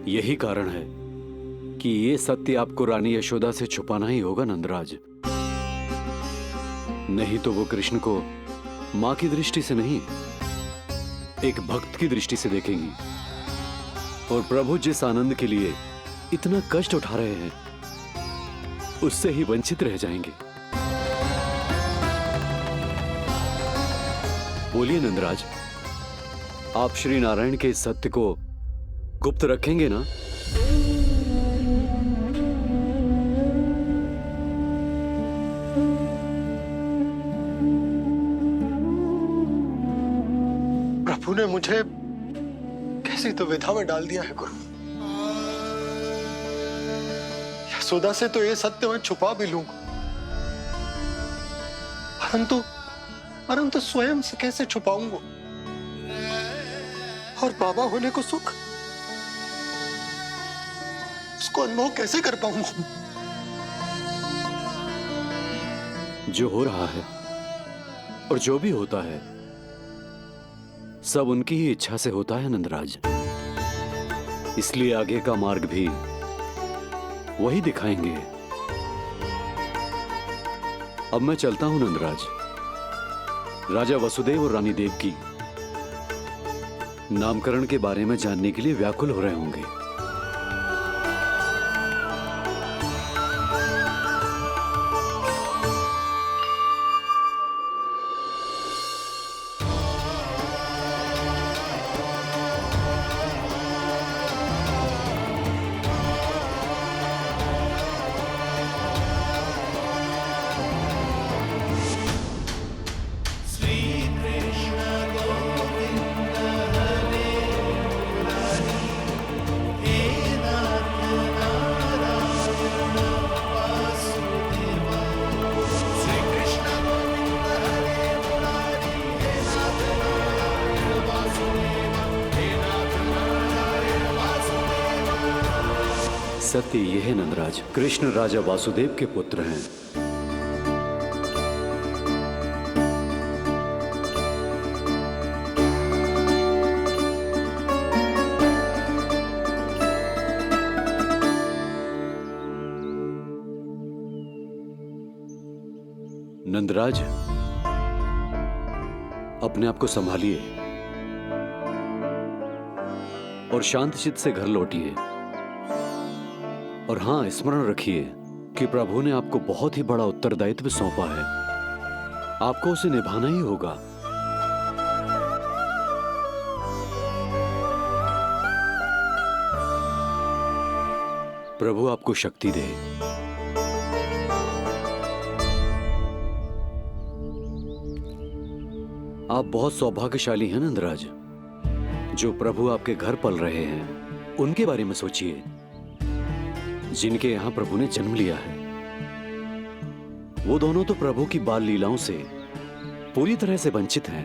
यही कारण है कि ये सत्य आपको रानी यशोदा से छुपाना ही होगा नंदराज। नहीं तो वो कृष्ण को मां की दृष्टि से नहीं, एक भक्त की दृष्टि से देखेंगी और प्रभु जिस आनंद के लिए इतना कष्ट उठा रहे हैं उससे ही वंचित रह जाएंगे। बोलिए नंदराज, आप श्री नारायण के इस सत्य को गुप्त रखेंगे ना? प्रभु ने मुझे कैसी दुविधा में डाल दिया है गुरु। यशोदा से तो ये सत्य मैं छुपा भी लूंगा, परंतु स्वयं से कैसे छुपाऊंगा? और बाबा होने को सुख, उसको अनुभव कैसे कर पाऊंगा? जो हो रहा है और जो भी होता है सब उनकी ही इच्छा से होता है नंदराज। इसलिए आगे का मार्ग भी वही दिखाएंगे। अब मैं चलता हूं नंदराज। राजा वसुदेव और रानी देवकी नामकरण के बारे में जानने के लिए व्याकुल हो रहे होंगे। सत्य यह है नंदराज, कृष्ण राजा वासुदेव के पुत्र हैं। नंदराज, अपने आप को संभालिए और शांत चित्त से घर लौटिए। और हां, स्मरण रखिए कि प्रभु ने आपको बहुत ही बड़ा उत्तरदायित्व सौंपा है, आपको उसे निभाना ही होगा। प्रभु आपको शक्ति दे। आप बहुत सौभाग्यशाली हैं नंदराज। जो प्रभु आपके घर पल रहे हैं उनके बारे में सोचिए, जिनके यहां प्रभु ने जन्म लिया है। वो दोनों तो प्रभु की बाल लीलाओं से पूरी तरह से वंचित हैं।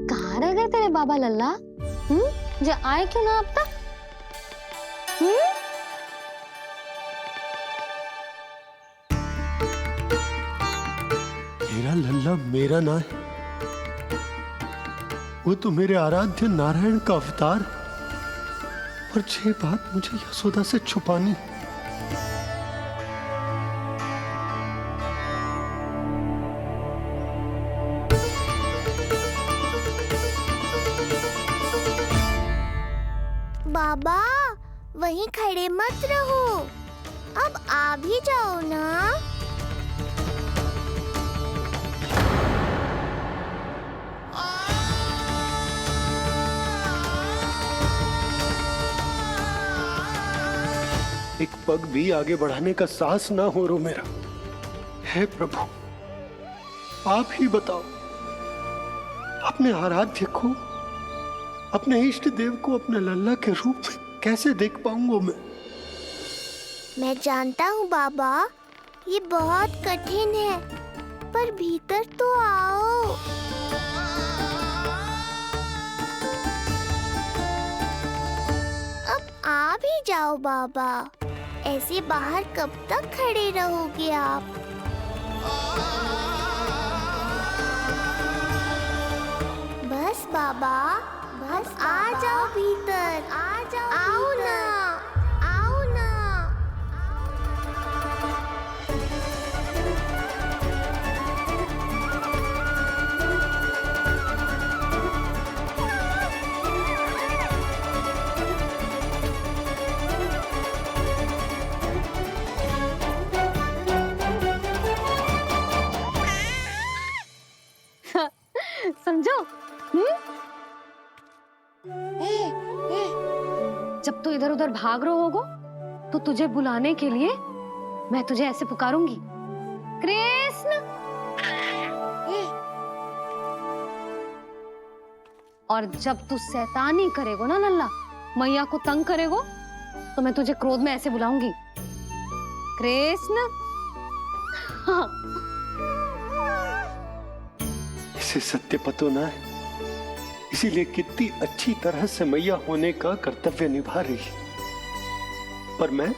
कहाँ रह गए तेरे बाबा लल्ला? जो आए क्यों ना अब तक? मेरा लल्ला मेरा ना है, वो तो मेरे आराध्य नारायण का अवतार। और ये बात मुझे यशोदा से छुपानी। बाबा वहीं खड़े मत रहो, अब आ भी जाओ ना। एक पग भी आगे बढ़ाने का साहस ना हो रो मेरा। हे प्रभु, आप ही बताओ, अपने आराध्य को, अपने इष्ट देव को अपने लल्ला के रूप में कैसे देख पाऊंगा मैं जानता हूँ बाबा, ये बहुत कठिन है, पर भीतर तो आओ। अब आ भी जाओ बाबा, ऐसे बाहर कब तक खड़े रहोगे आप? बस बाबा, बस आ जाओ भीतर, आ जाओ, आओ ना, आओ ना। समझो? जब तू इधर उधर भाग रहा होगो तो तुझे बुलाने के लिए मैं तुझे ऐसे पुकारूंगी, कृष्ण। और जब तू शैतानी करेगो ना लल्ला, मैया को तंग करेगो, तो मैं तुझे क्रोध में ऐसे बुलाऊंगी, कृष्ण। हाँ। इसे सत्य पतो ना है, इसीलिए कितनी अच्छी तरह से मैया होने का कर्तव्य निभा रही है। पर मैं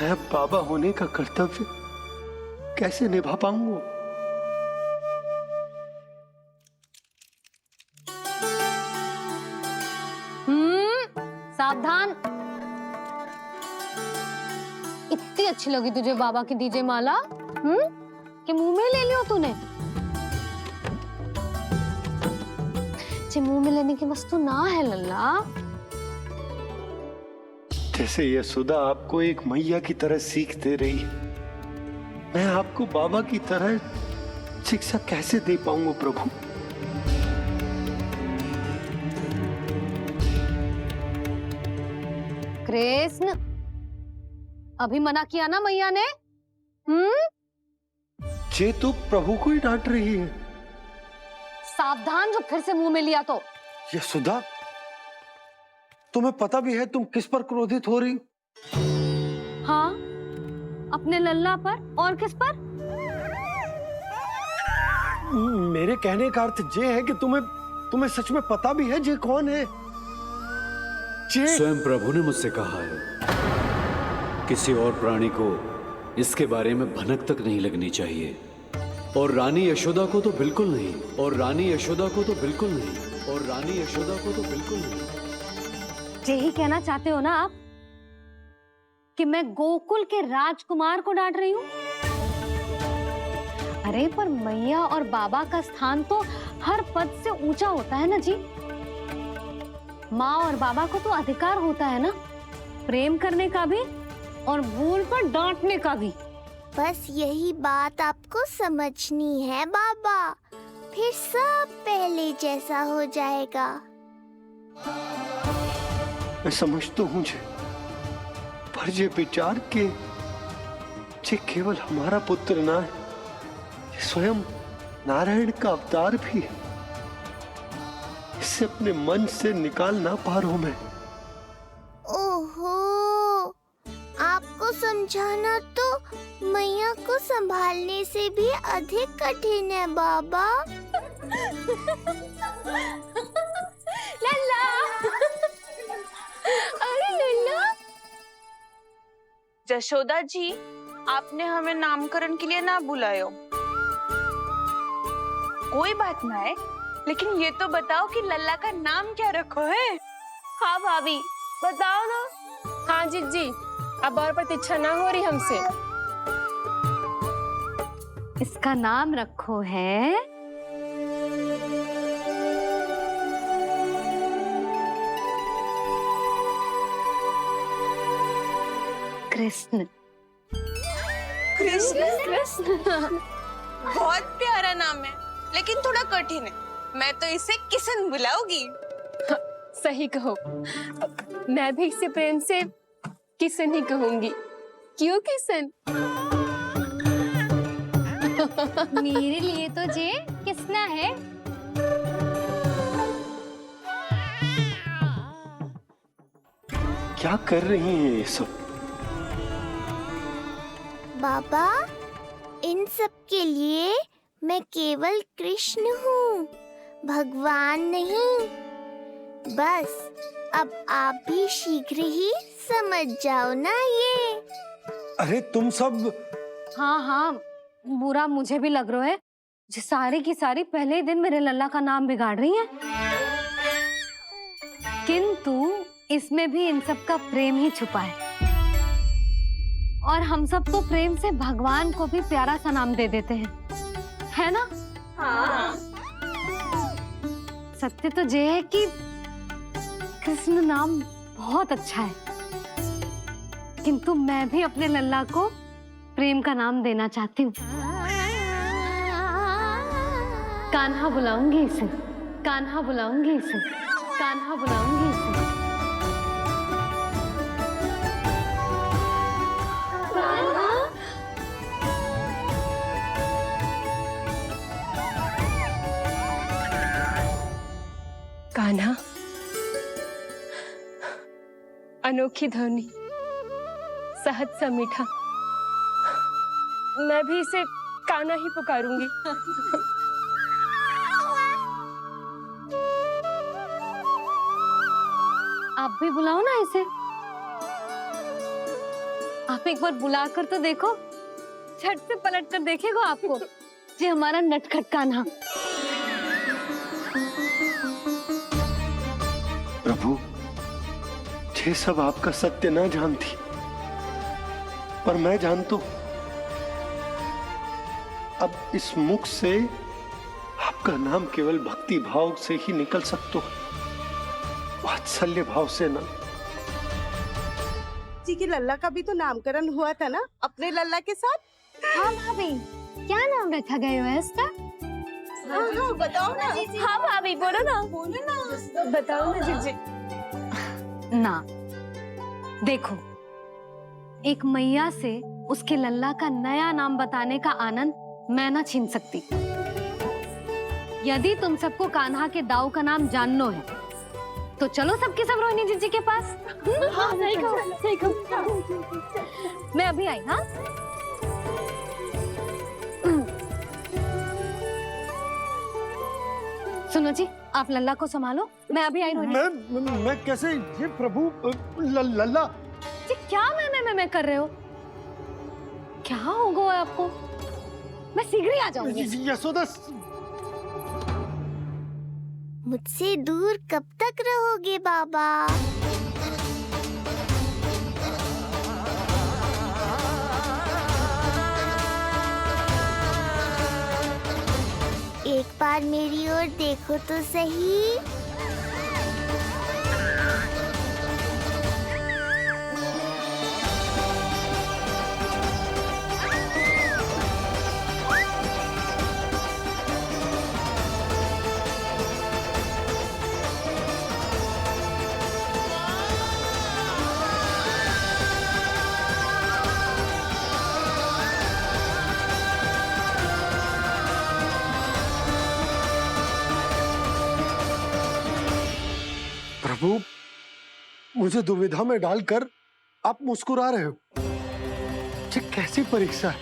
अब बाबा होने का कर्तव्य कैसे निभा पाऊंगा? सावधान। इतनी अच्छी लगी तुझे बाबा की दीजे माला, कि मुंह में ले लियो तूने? मुंह में लेने की वस्तु ना है लल्ला। जैसे यशोदा आपको एक मैया की तरह सीख दे रही है, मैं आपको बाबा की तरह शिक्षा कैसे दे पाऊंगा प्रभु? कृष्ण, अभी मना किया ना मैया ने? ये तो प्रभु को ही डांट रही है। सावधान, जो फिर से मुंह में लिया तो। यशोदा, तुम्हें पता भी है तुम किस पर क्रोधित हो रही? हाँ, अपने लल्ला पर। और किस पर? मेरे कहने का अर्थ ये है कि तुम्हें सच में पता भी है ये कौन है? स्वयं प्रभु ने मुझसे कहा है, किसी और प्राणी को इसके बारे में भनक तक नहीं लगनी चाहिए। और रानी यशोदा को तो बिल्कुल नहीं, और रानी यशोदा को तो बिल्कुल नहीं, और रानी यशोदा को तो बिल्कुल नहीं। यही कहना चाहते हो ना आप कि मैं गोकुल के राजकुमार को डांट रही हूँ? अरे पर मैया और बाबा का स्थान तो हर पद से ऊंचा होता है ना जी। माँ और बाबा को तो अधिकार होता है ना, प्रेम करने का भी और भूल पर डांटने का भी। बस यही बात आपको समझनी है बाबा, फिर सब पहले जैसा हो जाएगा। मैं समझ तो हूँ पर ये विचार के ये केवल हमारा पुत्र ना है, ये स्वयं नारायण का अवतार भी है। इसे अपने मन से निकाल ना पा रहा हूं मैं। ओहो, आपको समझाना तो मैया को संभालने से भी अधिक कठिन है बाबा। लल्ला, अरे लल्ला। जशोदा जी, आपने हमें नामकरण के लिए ना बुलायो। कोई बात ना है, लेकिन ये तो बताओ कि लल्ला का नाम क्या रखो है? हाँ भाभी, बताओ ना। हाँ जीजी, अब और प्रतीक्षा ना हो रही हमसे। इसका नाम रखो है कृष्ण। कृष्ण? बहुत प्यारा नाम है, लेकिन थोड़ा कठिन है। मैं तो इसे किशन बुलाऊंगी। सही कहो, मैं भी इसे प्रेम से किशन ही कहूंगी। क्यों किशन? मेरे लिए तो जे किसना है। क्या कर रही हैं ये सब? बाबा, इन सब के लिए मैं केवल कृष्ण हूँ, भगवान नहीं। बस अब आप भी शीघ्र ही समझ जाओ ना ये। अरे तुम सब हाँ हाँ, बुरा मुझे भी लग रहा है, जो सारी की सारी पहले ही दिन मेरे लल्ला का नाम बिगाड़ रही है। किंतु इसमें भी इन सब का प्रेम ही छुपा है, और हम सब तो प्रेम से भगवान को भी प्यारा सा नाम दे देते हैं, है ना? हाँ। सत्य तो ये है कि कृष्ण नाम बहुत अच्छा है, किंतु मैं भी अपने लल्ला को प्रेम का नाम देना चाहती हूँ। कान्हा बुलाऊंगी इसे, कान्हा बुलाऊंगी इसे, कान्हा बुलाऊंगी इसे। कान्हा, अनोखी ध्वनि, सहज सा मीठा, मैं भी इसे कान्हा ही पुकारूंगी। आप भी बुलाओ ना इसे। आप एक बार बुलाकर तो देखो, झट से पलट कर देखेगा आपको ये हमारा नटखट कान्हा। प्रभु, ये सब आपका सत्य ना जानती, पर मैं जानता हूं। अब इस मुख से आपका नाम केवल भक्ति भाव से ही निकल सकता है, वात्सल्य भाव से ना। जी के लल्ला का भी तो नामकरण हुआ था ना अपने लल्ला के साथ। हाँ भाभी, क्या नाम रखा गया है इसका? हाँ, बताओ ना। हाँ भाभी, बोलो ना। बोलो ना। बताओ ना जीजी। ना, देखो, एक मैया से उसके लल्ला का नया नाम बताने का आनंद मैं ना छीन सकती। यदि तुम सबको कान्हा के दाऊ का नाम जानना है, तो चलो सबके सब रोहिणी जीजी के पास। हाँ, सही कहो, सही कहो। मैं अभी आई। हाँ, सुनो जी, आप लल्ला को संभालो, मैं अभी आई। रोहिणी, मैं कैसे? ये प्रभु लल्ला। जी क्या मैं कर रहे हो? क्या हो गया आपको? मैं शीघ्र ही आ जाऊंगी। यशोदा, मुझसे दूर कब तक रहोगे बाबा? एक बार मेरी ओर देखो तो सही। प्रभु, मुझे दुविधा में डालकर आप मुस्कुरा रहे हो। ये कैसी परीक्षा है?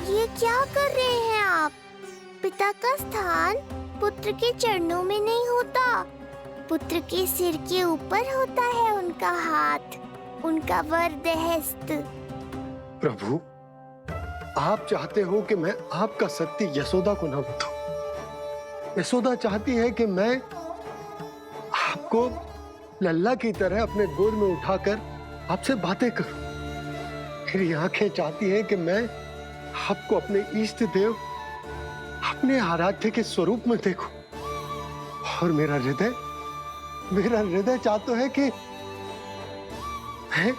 ये क्या कर रहे हैं आप? पिता का स्थान पुत्र के चरणों में नहीं होता, पुत्र के सिर के ऊपर होता है उनका हाथ, उनका वरदहस्त। प्रभु, आप चाहते हो कि मैं आपका सत्य यशोदा को ना बताऊं। यशोदा चाहती है कि मैं आपको लल्ला की तरह अपने गोद में उठाकर आपसे बातें करूं। मेरी आंखें चाहती हैं कि मैं आपको अपने इष्ट देव, अपने आराध्य के स्वरूप में देखूं। और मेरा हृदय चाहता है कि मैं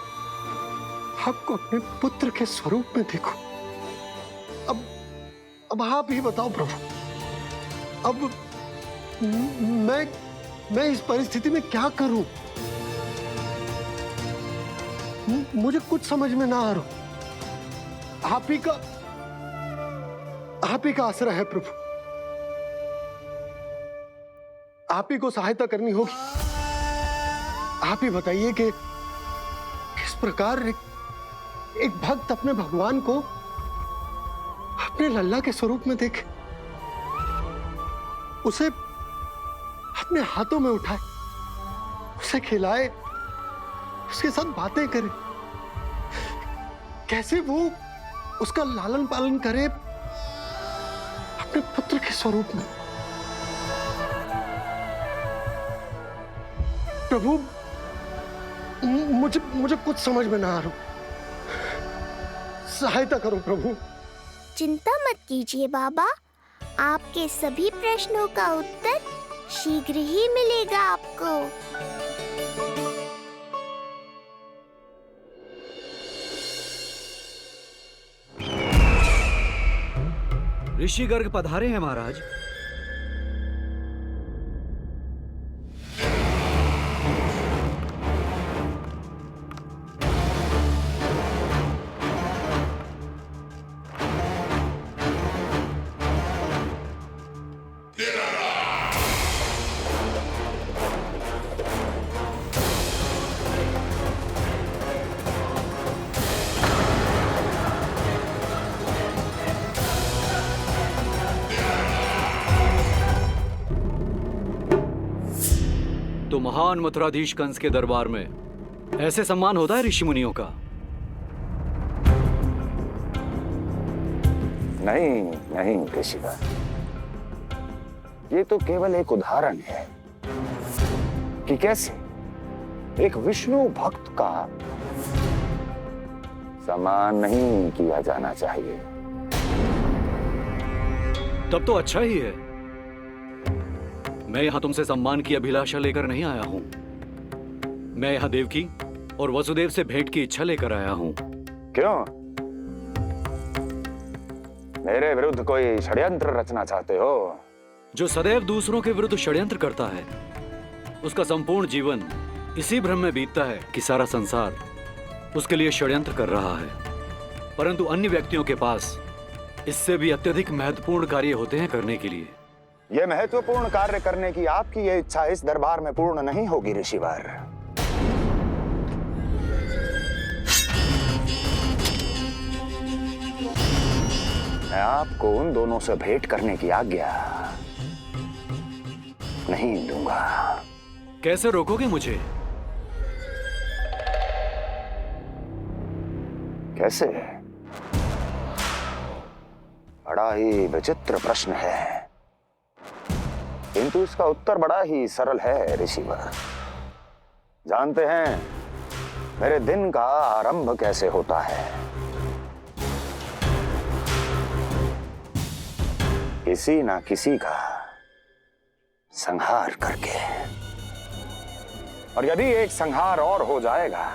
आपको अपने पुत्र के स्वरूप में देखो। अब आप ही बताओ प्रभु, अब मैं इस परिस्थिति में क्या करूं? मुझे कुछ समझ में ना आ रहा। आप ही का आश्रय है प्रभु, आप ही को सहायता करनी होगी। आप ही बताइए कि किस प्रकार एक भक्त अपने भगवान को अपने लल्ला के स्वरूप में देखे, उसे अपने हाथों में उठाए, उसे खिलाए, उसके साथ बातें करे, कैसे वो उसका लालन पालन करे अपने पुत्र के स्वरूप में। प्रभु, मुझे कुछ समझ में ना आ रहा, सहायता करो प्रभु। चिंता मत कीजिए बाबा, आपके सभी प्रश्नों का उत्तर शीघ्र ही मिलेगा आपको। ऋषि गर्ग पधारे हैं महाराज। तो महान मथुराधीश कंस के दरबार में ऐसे सम्मान होता है ऋषि मुनियों का? नहीं नहीं ऋषिवर, ये तो केवल एक उदाहरण है कि कैसे एक विष्णु भक्त का सम्मान नहीं किया जाना चाहिए। तब तो अच्छा ही है। मैं यहां तुमसे सम्मान की अभिलाषा लेकर नहीं आया हूं। मैं यहां देवकी और वसुदेव से भेंट की इच्छा लेकर आया हूं। क्यों? मेरे विरुद्ध कोई षड्यंत्र रचना चाहते हो? जो सदैव दूसरों के विरुद्ध षड्यंत्र करता है, उसका संपूर्ण जीवन इसी भ्रम में बीतता है कि सारा संसार उसके लिए षड्यंत्र कर रहा है। परंतु अन्य व्यक्तियों के पास इससे भी अत्यधिक महत्वपूर्ण कार्य होते हैं करने के लिए। यह महत्वपूर्ण कार्य करने की आपकी यह इच्छा इस दरबार में पूर्ण नहीं होगी ऋषिवर। मैं आपको उन दोनों से भेंट करने की आज्ञा नहीं दूंगा। कैसे रोकोगे मुझे? कैसे? बड़ा ही विचित्र प्रश्न है, किंतु इसका उत्तर बड़ा ही सरल है ऋषिवर। जानते हैं मेरे दिन का आरंभ कैसे होता है? किसी ना किसी का संहार करके। और यदि एक संहार और हो जाएगा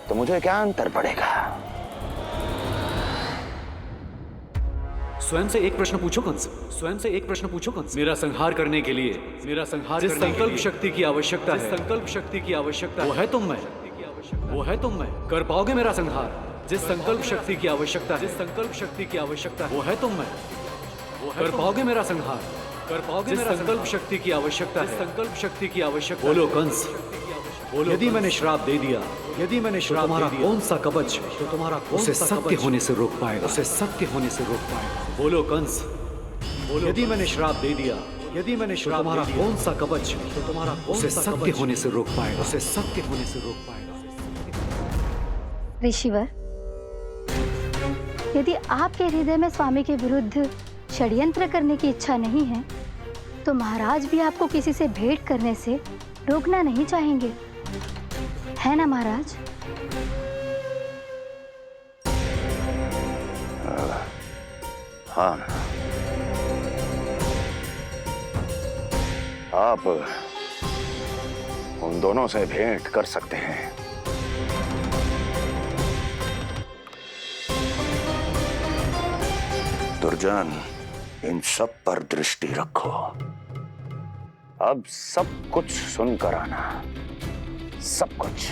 तो मुझे क्या अंतर पड़ेगा? स्वयं से एक प्रश्न पूछो कंस। स्वयं से एक प्रश्न पूछो कंस। मेरा संहार करने के लिए, मेरा संहार जिस संकल्प शक्ति की आवश्यकता है, संकल्प शक्ति की आवश्यकता वो है तुम में, वो है तुम में। कर पाओगे मेरा संहार? जिस संकल्प शक्ति की आवश्यकता है, जिस संकल्प शक्ति की आवश्यकता वो है तुम में, वो है। कर पाओगे मेरा संहार? कर पाओगे मेरा संकल्प शक्ति की आवश्यकता है, संकल्प शक्ति की आवश्यकता। बोलो कंस, बोलो। यदि मैंने श्राप दे दिया, यदि मैंने श्राप दे दिया, कौन सा कवच तो तुम्हारा उसे सत्य होने से रोक पाएगा? उसे सत्य होने से रोक पाएगा? बोलो कंस, बोलो। यदि मैंने श्राप दे दिया, यदि मैंने श्राप तुम्हारा कौन सा कवच तो तुम्हारा उसे सत्य होने से रोक पाएगा? उसे सत्य होने से रोक पाएगा? ऋषिवर, यदि आपके हृदय में स्वामी के विरुद्ध षड्यंत्र करने की इच्छा नहीं है, तो महाराज भी आपको किसी से भेंट करने से रोकना नहीं चाहेंगे, है ना महाराज? हाँ, आप उन दोनों से भेंट कर सकते हैं। दुर्जन, इन सब पर दृष्टि रखो। अब सब कुछ सुनकर आना, सब कुछ,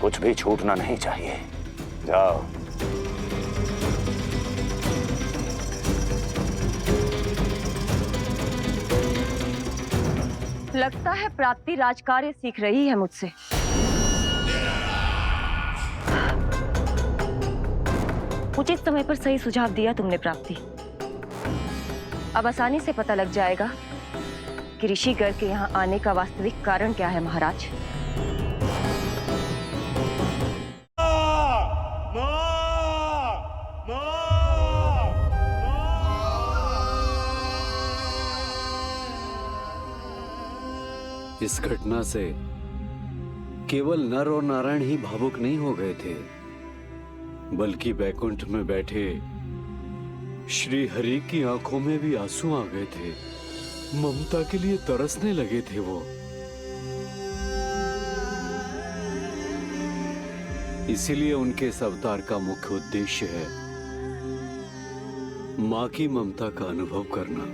कुछ भी छूटना नहीं चाहिए। जाओ। लगता है प्राप्ति राजकार्य सीख रही है मुझसे। उचित समय पर सही सुझाव दिया तुमने प्राप्ति। अब आसानी से पता लग जाएगा कि ऋषि गर्ग के यहाँ आने का वास्तविक कारण क्या है महाराज। इस घटना से केवल नर और नारायण ही भावुक नहीं हो गए थे, बल्कि बैकुंठ में बैठे श्री हरि की आंखों में भी आंसू आ गए थे। ममता के लिए तरसने लगे थे वो। इसीलिए उनके इस अवतार का मुख्य उद्देश्य है मां की ममता का अनुभव करना।